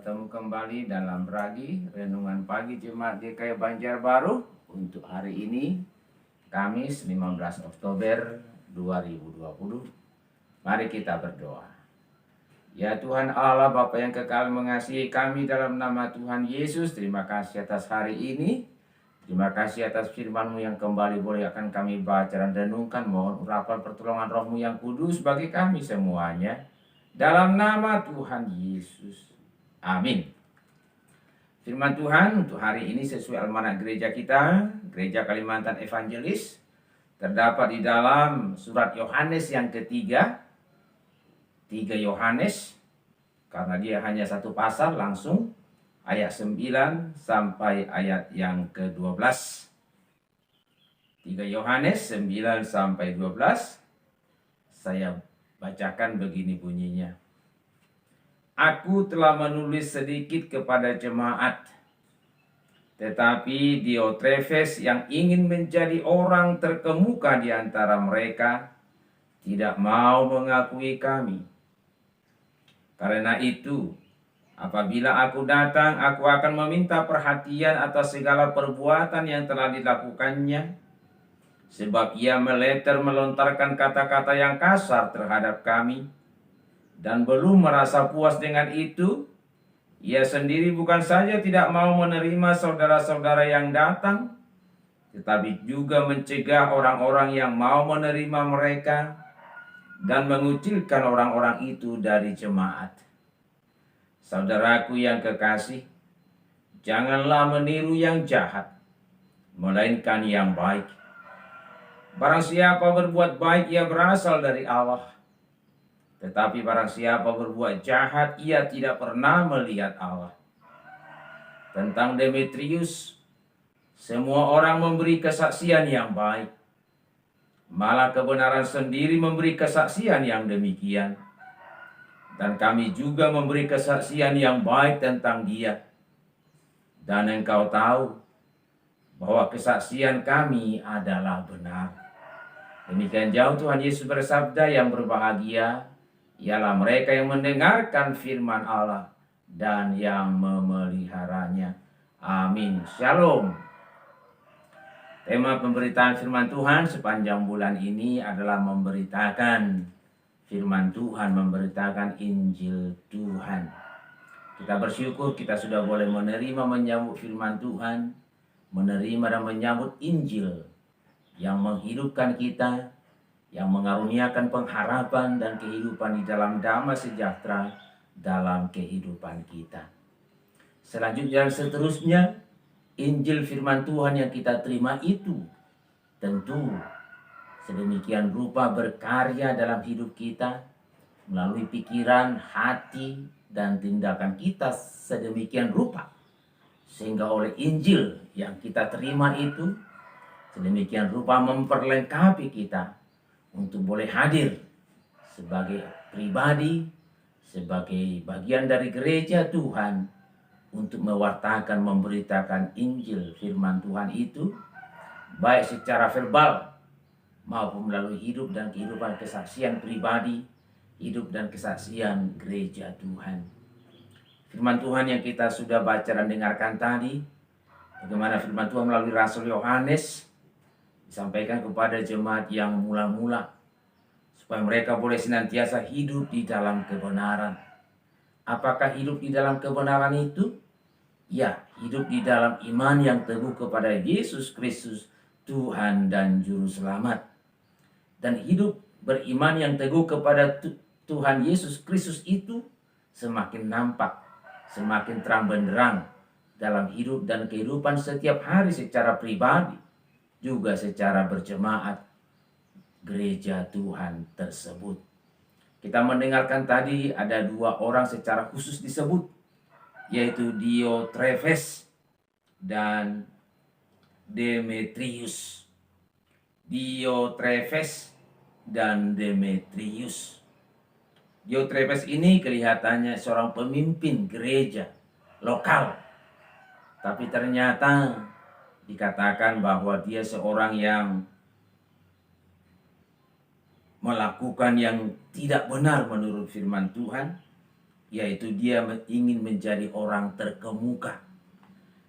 bertemu kembali dalam Ragi Renungan Pagi Jemaat GKI Banjarbaru untuk hari ini, Kamis 15 Oktober 2020. Mari kita berdoa. Ya Tuhan Allah, Bapa yang kekal mengasihi kami, dalam nama Tuhan Yesus, terima kasih atas hari ini. Terima kasih atas firman-Mu yang kembali boleh akan kami baca dan renungkan. Mohon urapan pertolongan Roh-Mu yang kudus bagi kami semuanya. Dalam nama Tuhan Yesus. Amin. Firman Tuhan untuk hari ini sesuai almanak gereja kita, Gereja Kalimantan Evangelis, terdapat di dalam surat Yohanes yang ketiga, 3 Yohanes, karena dia hanya satu pasal, langsung ayat 9 sampai ayat yang ke-12. 3 Yohanes 9 sampai 12. Saya bacakan begini bunyinya. Aku telah menulis sedikit kepada jemaat, tetapi Diotrefes yang ingin menjadi orang terkemuka di antara mereka tidak mau mengakui kami. Karena itu, apabila aku datang, aku akan meminta perhatian atas segala perbuatan yang telah dilakukannya, sebab ia melontarkan kata-kata yang kasar terhadap kami, dan belum merasa puas dengan itu. Ia sendiri bukan saja tidak mau menerima saudara-saudara yang datang, tetapi juga mencegah orang-orang yang mau menerima mereka, dan mengucilkan orang-orang itu dari jemaat. Saudaraku yang kekasih, janganlah meniru yang jahat, melainkan yang baik. Barang siapa berbuat baik, ia berasal dari Allah. Tetapi barang siapa berbuat jahat, ia tidak pernah melihat Allah. Tentang Demetrius, semua orang memberi kesaksian yang baik. Malah kebenaran sendiri memberi kesaksian yang demikian. Dan kami juga memberi kesaksian yang baik tentang dia. Dan engkau tahu bahwa kesaksian kami adalah benar. Demikian jauh Tuhan Yesus bersabda, yang berbahagia ialah mereka yang mendengarkan firman Allah dan yang memeliharanya. Amin. Shalom. Tema pemberitaan firman Tuhan sepanjang bulan ini adalah memberitakan firman Tuhan, memberitakan Injil Tuhan. Kita bersyukur kita sudah boleh menerima, menyambut firman Tuhan, menerima dan menyambut Injil yang menghidupkan kita, yang mengaruniakan pengharapan dan kehidupan di dalam damai sejahtera dalam kehidupan kita. Selanjutnya dan seterusnya, Injil firman Tuhan yang kita terima itu tentu sedemikian rupa berkarya dalam hidup kita, melalui pikiran, hati, dan tindakan kita sedemikian rupa, sehingga oleh Injil yang kita terima itu sedemikian rupa memperlengkapi kita untuk boleh hadir sebagai pribadi, sebagai bagian dari gereja Tuhan, untuk mewartakan, memberitakan Injil firman Tuhan itu, baik secara verbal maupun melalui hidup dan kehidupan kesaksian pribadi, hidup dan kesaksian gereja Tuhan. Firman Tuhan yang kita sudah baca dan dengarkan tadi, bagaimana firman Tuhan melalui Rasul Yohanes disampaikan kepada jemaat yang mula-mula, supaya mereka boleh senantiasa hidup di dalam kebenaran. Apakah hidup di dalam kebenaran itu? Ya, hidup di dalam iman yang teguh kepada Yesus Kristus, Tuhan dan Juru Selamat. Dan hidup beriman yang teguh kepada Tuhan Yesus Kristus itu semakin nampak, semakin terang benderang dalam hidup dan kehidupan setiap hari secara pribadi, juga secara berjemaat gereja Tuhan tersebut. Kita mendengarkan tadi ada 2 orang secara khusus disebut, yaitu Diotrefes dan Demetrius. Diotrefes dan Demetrius. Diotrefes ini kelihatannya seorang pemimpin gereja lokal, tapi ternyata dikatakan bahwa dia seorang yang melakukan yang tidak benar menurut firman Tuhan, yaitu dia ingin menjadi orang terkemuka.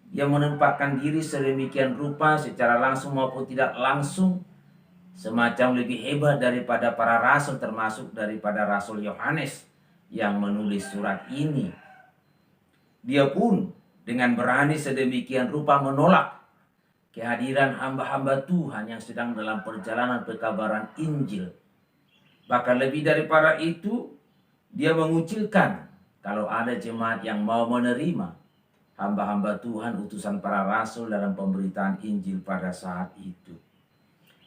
Dia menempatkan diri sedemikian rupa secara langsung maupun tidak langsung, semacam lebih hebat daripada para rasul, termasuk daripada Rasul Yohanes yang menulis surat ini. Dia pun dengan berani sedemikian rupa menolak kehadiran hamba-hamba Tuhan yang sedang dalam perjalanan pekabaran Injil. Bahkan lebih daripada itu, dia mengucilkan kalau ada jemaat yang mau menerima hamba-hamba Tuhan, utusan para rasul dalam pemberitaan Injil pada saat itu.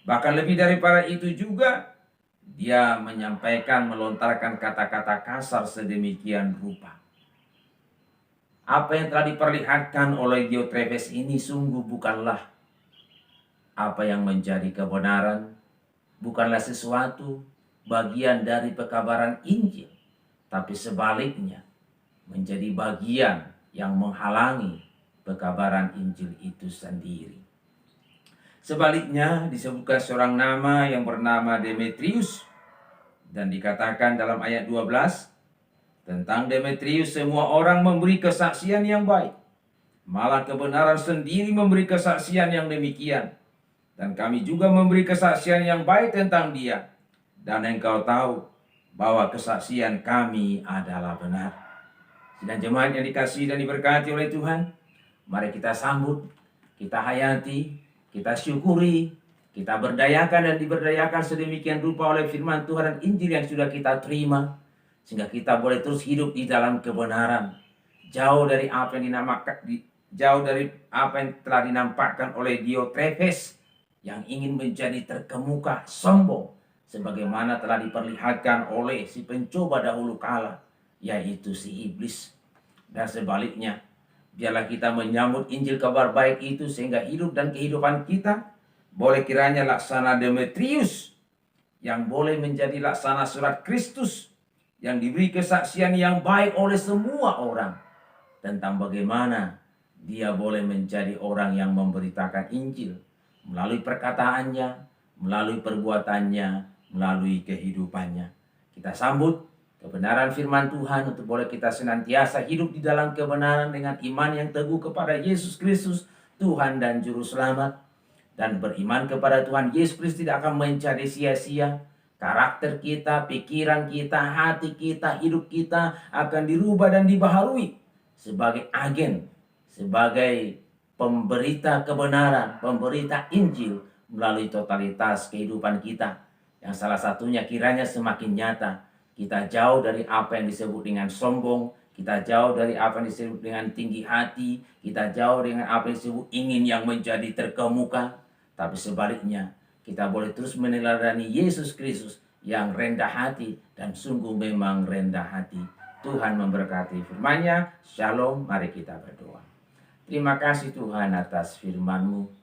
Bahkan lebih daripada itu juga, dia menyampaikan, melontarkan kata-kata kasar sedemikian rupa. Apa yang telah diperlihatkan oleh Diotrephes ini sungguh bukanlah apa yang menjadi kebenaran, bukanlah sesuatu bagian dari pekabaran Injil, tapi sebaliknya menjadi bagian yang menghalangi pekabaran Injil itu sendiri. Sebaliknya disebutkan seorang nama yang bernama Demetrius, dan dikatakan dalam ayat 12 tentang Demetrius, semua orang memberi kesaksian yang baik, malah kebenaran sendiri memberi kesaksian yang demikian, dan kami juga memberi kesaksian yang baik tentang dia, dan engkau tahu bahwa kesaksian kami adalah benar. Dan jemaat yang dikasihi dan diberkati oleh Tuhan, mari kita sambut, kita hayati, kita syukuri, kita berdayakan dan diberdayakan sedemikian rupa oleh firman Tuhan dan Injil yang sudah kita terima, sehingga kita boleh terus hidup di dalam kebenaran, jauh dari apa yang dinamakan, jauh dari apa yang telah dinampakkan oleh Diotrephes yang ingin menjadi terkemuka, sombong, sebagaimana telah diperlihatkan oleh si pencoba dahulu kala, yaitu si iblis. Dan sebaliknya, biarlah kita menyambut Injil kabar baik itu, sehingga hidup dan kehidupan kita boleh kiranya laksana Demetrius, yang boleh menjadi laksana surat Kristus, yang diberi kesaksian yang baik oleh semua orang tentang bagaimana dia boleh menjadi orang yang memberitakan Injil melalui perkataannya, melalui perbuatannya, melalui kehidupannya. Kita sambut kebenaran firman Tuhan untuk boleh kita senantiasa hidup di dalam kebenaran dengan iman yang teguh kepada Yesus Kristus, Tuhan dan Juru Selamat. Dan beriman kepada Tuhan Yesus Kristus tidak akan menjadi sia-sia. Karakter kita, pikiran kita, hati kita, hidup kita akan dirubah dan dibaharui sebagai agen, sebagai pemberita kebenaran, pemberita Injil melalui totalitas kehidupan kita. Yang salah satunya kiranya semakin nyata. Kita jauh dari apa yang disebut dengan sombong, kita jauh dari apa yang disebut dengan tinggi hati, kita jauh dengan apa yang disebut ingin yang menjadi terkemuka. Tapi sebaliknya, kita boleh terus meneladani Yesus Kristus yang rendah hati dan sungguh memang rendah hati. Tuhan memberkati firman-Nya. Shalom, mari kita berdoa. Terima kasih Tuhan atas firman-Mu.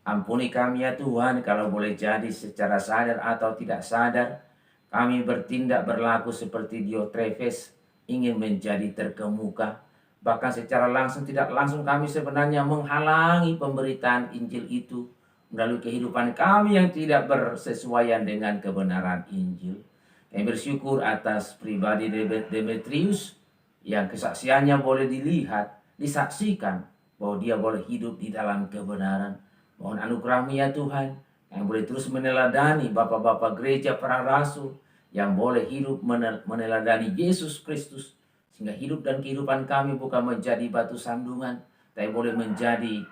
Ampuni kami ya Tuhan kalau boleh jadi secara sadar atau tidak sadar kami bertindak berlaku seperti Diotrephes, ingin menjadi terkemuka. Bahkan secara langsung tidak langsung kami sebenarnya menghalangi pemberitaan Injil itu melalui kehidupan kami yang tidak bersesuaian dengan kebenaran Injil. Kami bersyukur atas pribadi Demetrius yang kesaksiannya boleh dilihat, disaksikan bahwa dia boleh hidup di dalam kebenaran. Mohon anugerah-Mu ya Tuhan, yang boleh terus meneladani bapak-bapak gereja, para rasul, yang boleh hidup meneladani Yesus Kristus, sehingga hidup dan kehidupan kami bukan menjadi batu sandungan, tapi boleh menjadi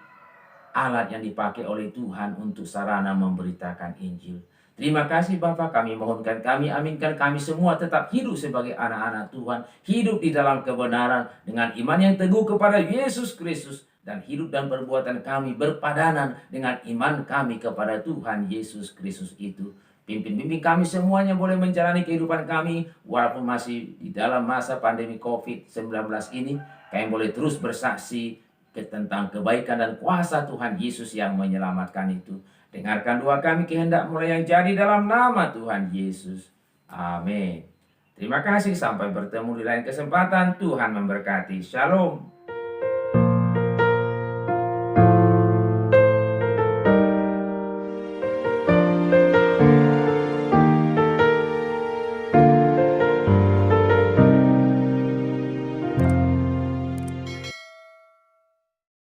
alat yang dipakai oleh Tuhan untuk sarana memberitakan Injil. Terima kasih Bapa, kami mohonkan, kami aminkan, kami semua tetap hidup sebagai anak-anak Tuhan, hidup di dalam kebenaran dengan iman yang teguh kepada Yesus Kristus, dan hidup dan perbuatan kami berpadanan dengan iman kami kepada Tuhan Yesus Kristus itu. Pimpin-pimpin kami semuanya boleh menjalani kehidupan kami walaupun masih di dalam masa pandemi COVID-19 ini. Kami boleh terus bersaksi tentang kebaikan dan kuasa Tuhan Yesus yang menyelamatkan itu. Dengarkan doa kami, kehendak mulai yang jadi dalam nama Tuhan Yesus. Amin. Terima kasih, sampai bertemu di lain kesempatan. Tuhan memberkati. Shalom.